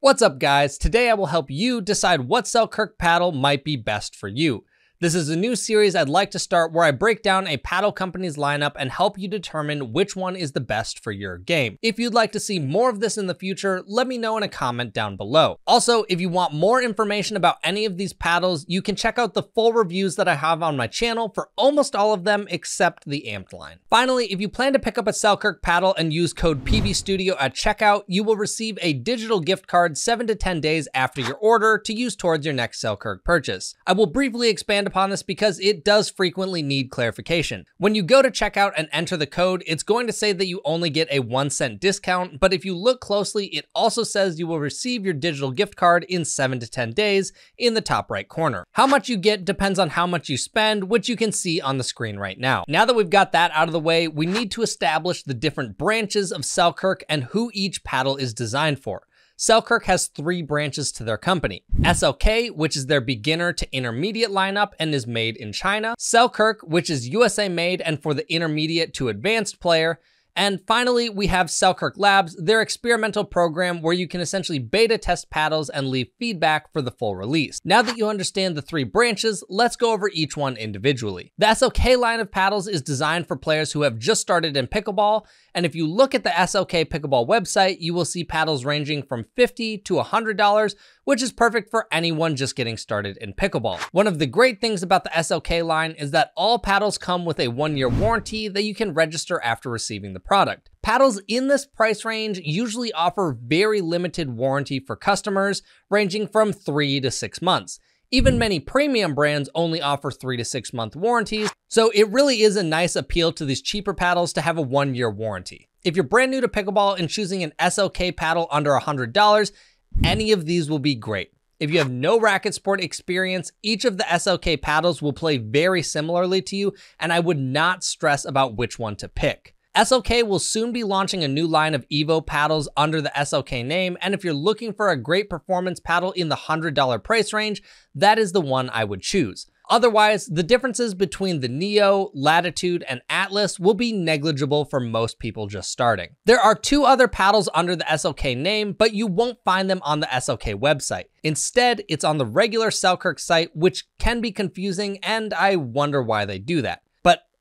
What's up, guys? Today I will help you decide what Selkirk paddle might be best for you. This is a new series I'd like to start where I break down a paddle company's lineup and help you determine which one is the best for your game. If you'd like to see more of this in the future, let me know in a comment down below. Also, if you want more information about any of these paddles, you can check out the full reviews that I have on my channel for almost all of them except the amped line. Finally, if you plan to pick up a Selkirk paddle and use code PVStudio at checkout, you will receive a digital gift card 7 to 10 days after your order to use towards your next Selkirk purchase. I will briefly expand upon this because it does frequently need clarification. When you go to checkout and enter the code, it's going to say that you only get a 1-cent discount, but if you look closely, it also says you will receive your digital gift card in 7 to 10 days in the top right corner. How much you get depends on how much you spend, which you can see on the screen right now. Now that we've got that out of the way, we need to establish the different branches of Selkirk and who each paddle is designed for. Selkirk has 3 branches to their company. SLK, which is their beginner to intermediate lineup and is made in China. Selkirk, which is USA made and for the intermediate to advanced player. And finally, we have Selkirk Labs, their experimental program where you can essentially beta test paddles and leave feedback for the full release. Now that you understand the 3 branches, let's go over each one individually. The SLK line of paddles is designed for players who have just started in pickleball, and if you look at the SLK Pickleball website, you will see paddles ranging from $50 to $100, which is perfect for anyone just getting started in pickleball. One of the great things about the SLK line is that all paddles come with a 1-year warranty that you can register after receiving the product. Paddles in this price range usually offer very limited warranty for customers, ranging from 3 to 6 months. Even many premium brands only offer 3 to 6 month warranties, so it really is a nice appeal to these cheaper paddles to have a 1-year warranty. If you're brand new to pickleball and choosing an SLK paddle under $100, any of these will be great. If you have no racket sport experience, each of the SLK paddles will play very similarly to you, and I would not stress about which one to pick. SLK will soon be launching a new line of Evo paddles under the SLK name, and if you're looking for a great performance paddle in the $100 price range, that is the one I would choose. Otherwise, the differences between the Neo, Latitude, and Atlas will be negligible for most people just starting. There are 2 other paddles under the SLK name, but you won't find them on the SLK website. Instead, it's on the regular Selkirk site, which can be confusing, and I wonder why they do that.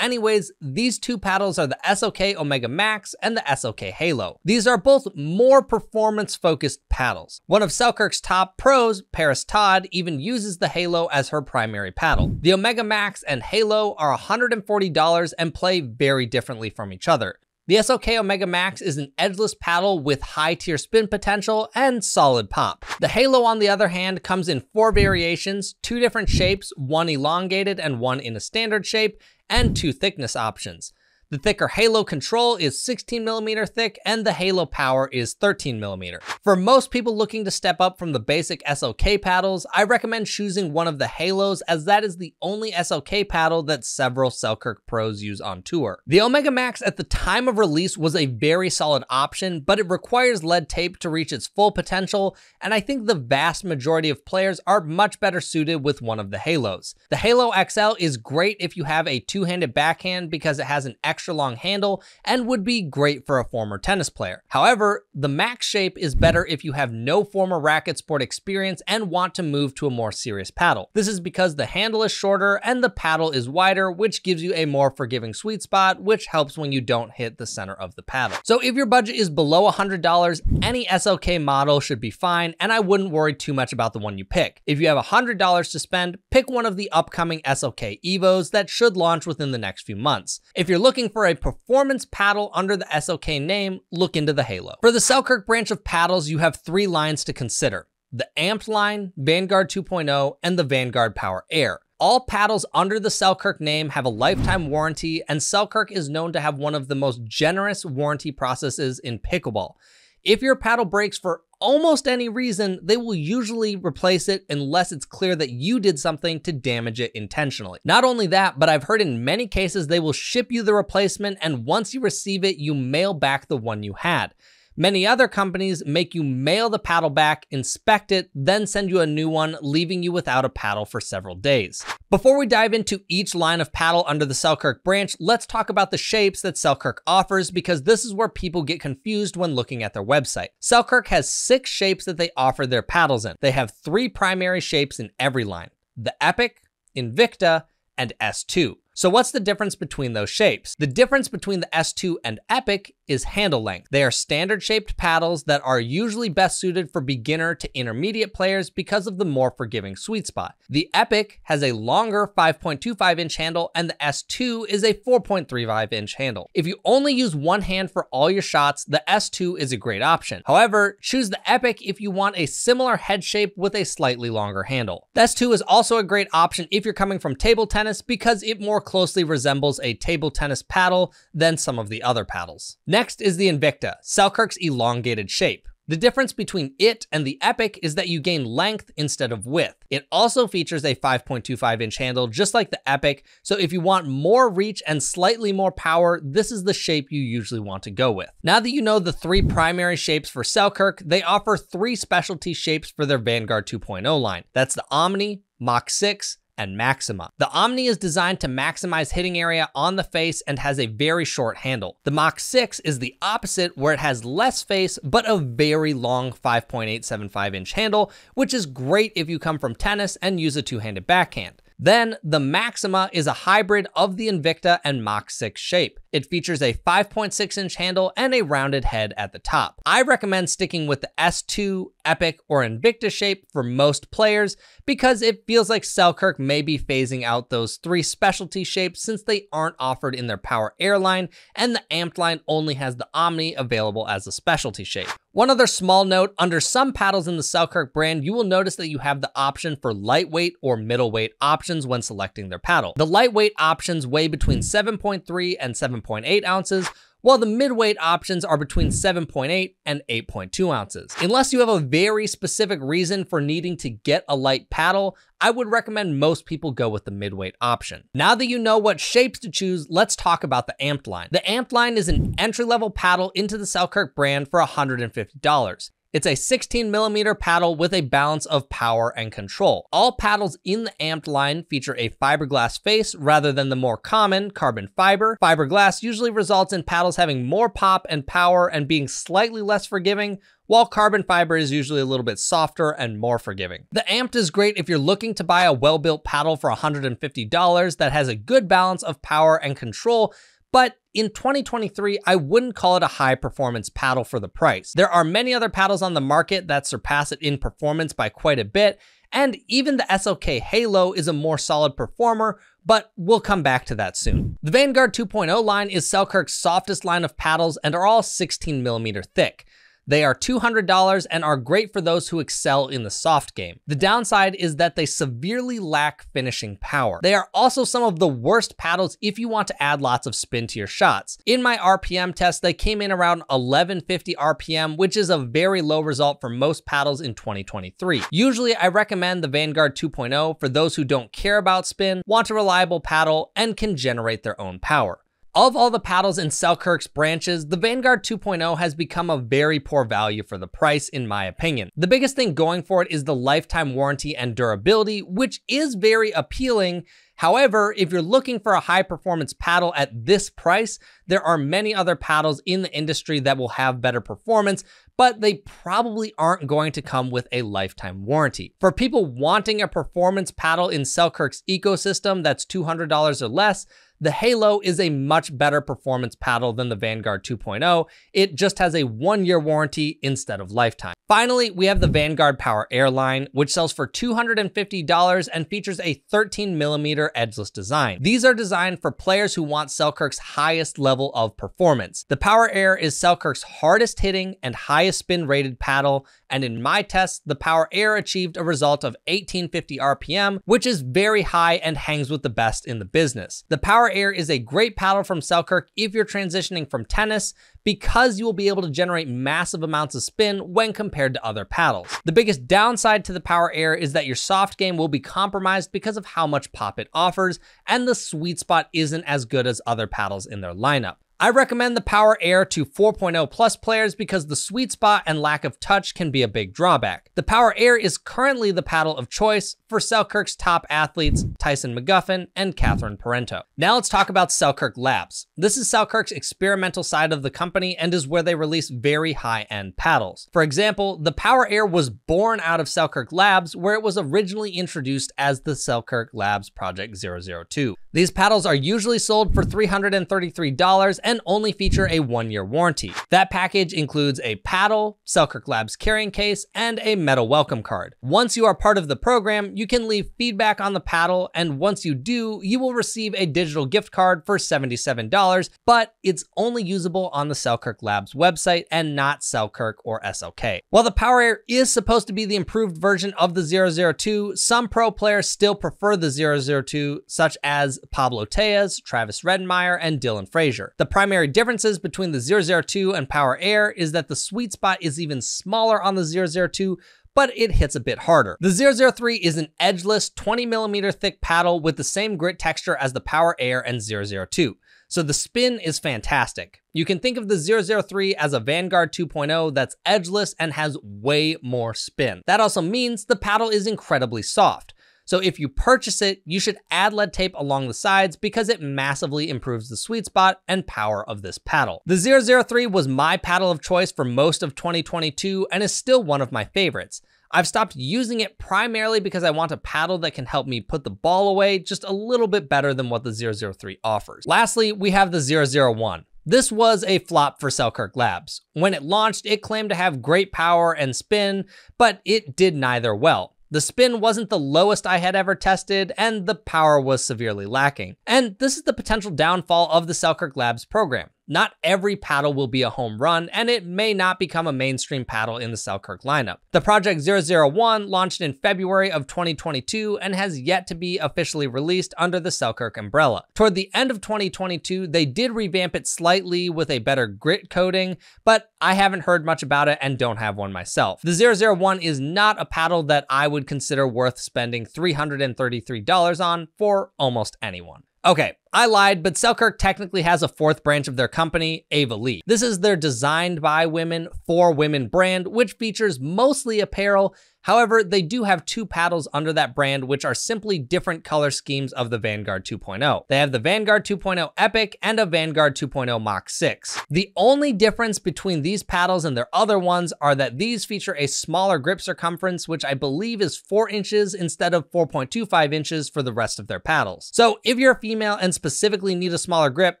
Anyways, these 2 paddles are the SLK Omega Max and the SLK Halo. These are both more performance-focused paddles. One of Selkirk's top pros, Paris Todd, even uses the Halo as her primary paddle. The Omega Max and Halo are $140 and play very differently from each other. The SLK Omega Max is an edgeless paddle with high tier spin potential and solid pop. The Halo, on the other hand, comes in 4 variations, 2 different shapes, one elongated and one in a standard shape, and 2 thickness options. The thicker Halo control is 16mm thick and the Halo power is 13mm. For most people looking to step up from the basic SLK paddles, I recommend choosing one of the Halos as that is the only SLK paddle that several Selkirk pros use on tour. The Omega Max at the time of release was a very solid option, but it requires lead tape to reach its full potential, and I think the vast majority of players are much better suited with one of the Halos. The Halo XL is great if you have a 2-handed backhand because it has an extra long handle and would be great for a former tennis player. However, the Max shape is better if you have no former racket sport experience and want to move to a more serious paddle. This is because the handle is shorter and the paddle is wider, which gives you a more forgiving sweet spot, which helps when you don't hit the center of the paddle. So if your budget is below $100, any SLK model should be fine, and I wouldn't worry too much about the one you pick. If you have $100 to spend, pick one of the upcoming SLK Evos that should launch within the next few months. If you're looking for a performance paddle under the SLK name, look into the Halo. For the Selkirk branch of paddles, you have 3 lines to consider: the Amped line, Vanguard 2.0, and the Vanguard Power Air. All paddles under the Selkirk name have a lifetime warranty, and Selkirk is known to have one of the most generous warranty processes in pickleball. If your paddle breaks for almost any reason, they will usually replace it unless it's clear that you did something to damage it intentionally. Not only that, but I've heard in many cases they will ship you the replacement, and once you receive it, you mail back the one you had. Many other companies make you mail the paddle back, inspect it, then send you a new one, leaving you without a paddle for several days. Before we dive into each line of paddle under the Selkirk branch, let's talk about the shapes that Selkirk offers, because this is where people get confused when looking at their website. Selkirk has 6 shapes that they offer their paddles in. They have 3 primary shapes in every line: the Epic, Invicta, and S2. So what's the difference between those shapes? The difference between the S2 and Epic is handle length. They are standard shaped paddles that are usually best suited for beginner to intermediate players because of the more forgiving sweet spot. The Epic has a longer 5.25 inch handle, and the S2 is a 4.35 inch handle. If you only use one hand for all your shots, the S2 is a great option. However, choose the Epic if you want a similar head shape with a slightly longer handle. The S2 is also a great option if you're coming from table tennis because it more closely resembles a table tennis paddle than some of the other paddles. Next is the Invicta, Selkirk's elongated shape. The difference between it and the Epic is that you gain length instead of width. It also features a 5.25 inch handle just like the Epic, so if you want more reach and slightly more power, this is the shape you usually want to go with. Now that you know the 3 primary shapes for Selkirk, they offer 3 specialty shapes for their Vanguard 2.0 line. That's the Omni, Mach 6, and Maxima. The Omni is designed to maximize hitting area on the face and has a very short handle. The Mach 6 is the opposite, where it has less face but a very long 5.875 inch handle, which is great if you come from tennis and use a two-handed backhand. Then the Maxima is a hybrid of the Invicta and Mach 6 shape. It features a 5.6 inch handle and a rounded head at the top. I recommend sticking with the S2, Epic, or Invicta shape for most players because it feels like Selkirk may be phasing out those 3 specialty shapes since they aren't offered in their Power Air line, and the Amped line only has the Omni available as a specialty shape. One other small note, under some paddles in the Selkirk brand, you will notice that you have the option for lightweight or middleweight options when selecting their paddle. The lightweight options weigh between 7.3 and 7.8 ounces, while the midweight options are between 7.8 and 8.2 ounces. Unless you have a very specific reason for needing to get a light paddle, I would recommend most people go with the midweight option. Now that you know what shapes to choose, let's talk about the Amped line. The Amped line is an entry-level paddle into the Selkirk brand for $150. It's a 16mm paddle with a balance of power and control. All paddles in the Amped line feature a fiberglass face rather than the more common carbon fiber. Fiberglass usually results in paddles having more pop and power and being slightly less forgiving, while carbon fiber is usually a little bit softer and more forgiving. The Amped is great if you're looking to buy a well-built paddle for $150 that has a good balance of power and control, but in 2023, I wouldn't call it a high performance paddle for the price. There are many other paddles on the market that surpass it in performance by quite a bit, and even the SLK Halo is a more solid performer, but we'll come back to that soon. The Vanguard 2.0 line is Selkirk's softest line of paddles and are all 16mm thick. They are $200 and are great for those who excel in the soft game. The downside is that they severely lack finishing power. They are also some of the worst paddles if you want to add lots of spin to your shots. In my RPM test, they came in around 1150 RPM, which is a very low result for most paddles in 2023. Usually, I recommend the Vanguard 2.0 for those who don't care about spin, want a reliable paddle, and can generate their own power. Of all the paddles in Selkirk's branches, the Vanguard 2.0 has become a very poor value for the price, in my opinion. The biggest thing going for it is the lifetime warranty and durability, which is very appealing. However, if you're looking for a high performance paddle at this price, there are many other paddles in the industry that will have better performance, but they probably aren't going to come with a lifetime warranty. For people wanting a performance paddle in Selkirk's ecosystem that's $200 or less, the Halo is a much better performance paddle than the Vanguard 2.0. It just has a 1-year warranty instead of lifetime. Finally, we have the Vanguard Power Air line, which sells for $250 and features a 13mm edgeless design. These are designed for players who want Selkirk's highest level of performance. The Power Air is Selkirk's hardest hitting and highest spin rated paddle, and in my test, the Power Air achieved a result of 1850 RPM, which is very high and hangs with the best in the business. The Power Air is a great paddle from Selkirk if you're transitioning from tennis, because you will be able to generate massive amounts of spin when compared to other paddles. The biggest downside to the Power Air is that your soft game will be compromised because of how much pop it offers, and the sweet spot isn't as good as other paddles in their lineup. I recommend the Power Air to 4.0 plus players because the sweet spot and lack of touch can be a big drawback. The Power Air is currently the paddle of choice for Selkirk's top athletes, Tyson McGuffin and Catherine Parento. Now let's talk about Selkirk Labs. This is Selkirk's experimental side of the company and is where they release very high-end paddles. For example, the Power Air was born out of Selkirk Labs, where it was originally introduced as the Selkirk Labs Project 002. These paddles are usually sold for $333 and only feature a 1-year warranty. That package includes a paddle, Selkirk Labs carrying case, and a metal welcome card. Once you are part of the program, you can leave feedback on the paddle, and once you do, you will receive a digital gift card for $77, but it's only usable on the Selkirk Labs website and not Selkirk or SLK. While the Power Air is supposed to be the improved version of the 002, some pro players still prefer the 002, such as Pablo Tejas, Travis Redenmeyer, and Dylan Frazier. The primary differences between the 002 and Power Air is that the sweet spot is even smaller on the 002, but it hits a bit harder. The 003 is an edgeless 20mm thick paddle with the same grit texture as the Power Air and 002. So the spin is fantastic. You can think of the 003 as a Vanguard 2.0 that's edgeless and has way more spin. That also means the paddle is incredibly soft. So if you purchase it, you should add lead tape along the sides because it massively improves the sweet spot and power of this paddle. The 003 was my paddle of choice for most of 2022 and is still one of my favorites. I've stopped using it primarily because I want a paddle that can help me put the ball away just a little bit better than what the 003 offers. Lastly, we have the 001. This was a flop for Selkirk Labs. When it launched, it claimed to have great power and spin, but it did neither well. The spin wasn't the lowest I had ever tested, and the power was severely lacking. And this is the potential downfall of the Selkirk Labs program. Not every paddle will be a home run, and it may not become a mainstream paddle in the Selkirk lineup. The Project 001 launched in February of 2022 and has yet to be officially released under the Selkirk umbrella. Toward the end of 2022, they did revamp it slightly with a better grit coating, but I haven't heard much about it and don't have one myself. The 001 is not a paddle that I would consider worth spending $333 on for almost anyone. Okay, I lied, but Selkirk technically has a fourth branch of their company, AvaLee. This is their designed by women, for women brand, which features mostly apparel. However, they do have two paddles under that brand, which are simply different color schemes of the Vanguard 2.0. They have the Vanguard 2.0 Epic and a Vanguard 2.0 Mach 6. The only difference between these paddles and their other ones are that these feature a smaller grip circumference, which I believe is 4 inches instead of 4.25 inches for the rest of their paddles. So if you're a female and specifically need a smaller grip,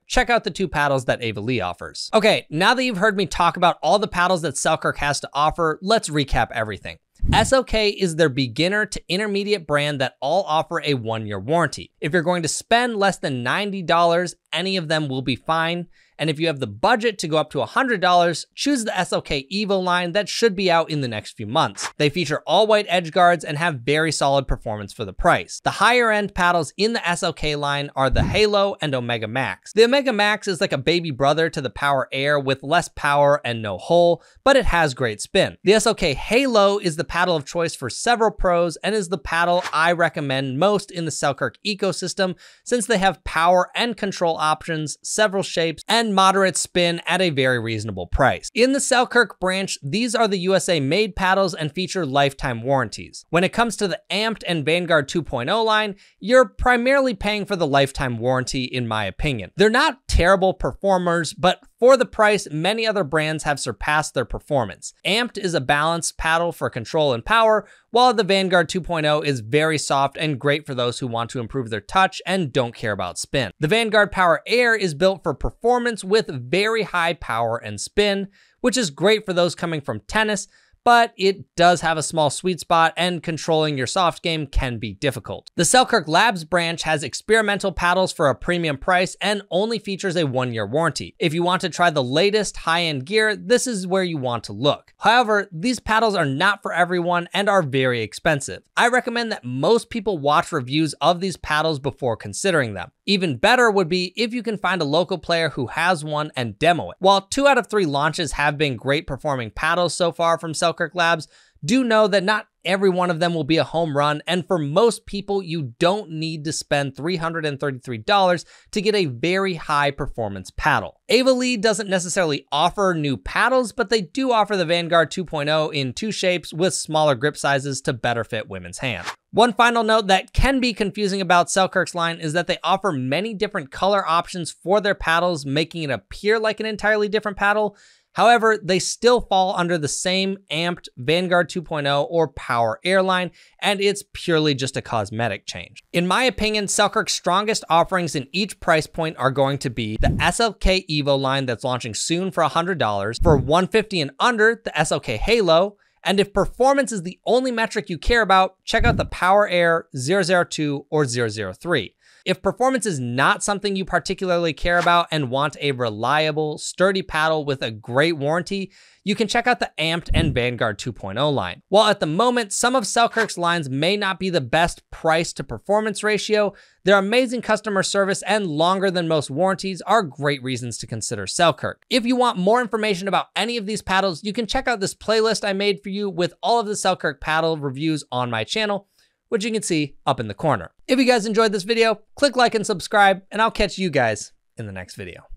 check out the two paddles that AvaLee offers. Okay, now that you've heard me talk about all the paddles that Selkirk has to offer, let's recap everything. SLK is their beginner to intermediate brand that all offer a 1-year warranty. If you're going to spend less than $90, any of them will be fine. And if you have the budget to go up to $100, choose the SLK Evo line that should be out in the next few months. They feature all white edge guards and have very solid performance for the price. The higher end paddles in the SLK line are the Halo and Omega Max. The Omega Max is like a baby brother to the Power Air with less power and no hole, but it has great spin. The SLK Halo is the paddle of choice for several pros and is the paddle I recommend most in the Selkirk ecosystem since they have power and control options, several shapes, and moderate spin at a very reasonable price. In the Selkirk branch, these are the USA made paddles and feature lifetime warranties. When it comes to the Amped and Vanguard 2.0 line, you're primarily paying for the lifetime warranty in my opinion. They're not terrible performers, but for the price, many other brands have surpassed their performance. Amped is a balanced paddle for control and power, while the Vanguard 2.0 is very soft and great for those who want to improve their touch and don't care about spin. The Vanguard Power Air is built for performance with very high power and spin, which is great for those coming from tennis, but it does have a small sweet spot and controlling your soft game can be difficult. The Selkirk Labs branch has experimental paddles for a premium price and only features a 1-year warranty. If you want to try the latest high-end gear, this is where you want to look. However, these paddles are not for everyone and are very expensive. I recommend that most people watch reviews of these paddles before considering them. Even better would be if you can find a local player who has one and demo it. While 2 out of 3 launches have been great performing paddles so far from Selkirk Labs, Do know that not every one of them will be a home run, and for most people, you don't need to spend $333 to get a very high performance paddle. AvaLee doesn't necessarily offer new paddles, but they do offer the Vanguard 2.0 in 2 shapes with smaller grip sizes to better fit women's hands. One final note that can be confusing about Selkirk's line is that they offer many different color options for their paddles, making it appear like an entirely different paddle. However, they still fall under the same amped Vanguard 2.0 or Power Air line, and it's purely just a cosmetic change. In my opinion, Selkirk's strongest offerings in each price point are going to be the SLK Evo line that's launching soon for $100, for $150 and under, the SLK Halo, and if performance is the only metric you care about, check out the Power Air 002 or 003. If performance is not something you particularly care about and want a reliable, sturdy paddle with a great warranty, you can check out the Amped and Vanguard 2.0 line. While at the moment, some of Selkirk's lines may not be the best price to performance ratio, their amazing customer service and longer than most warranties are great reasons to consider Selkirk. If you want more information about any of these paddles, you can check out this playlist I made for you with all of the Selkirk paddle reviews on my channel, which you can see up in the corner. If you guys enjoyed this video, click like and subscribe, and I'll catch you guys in the next video.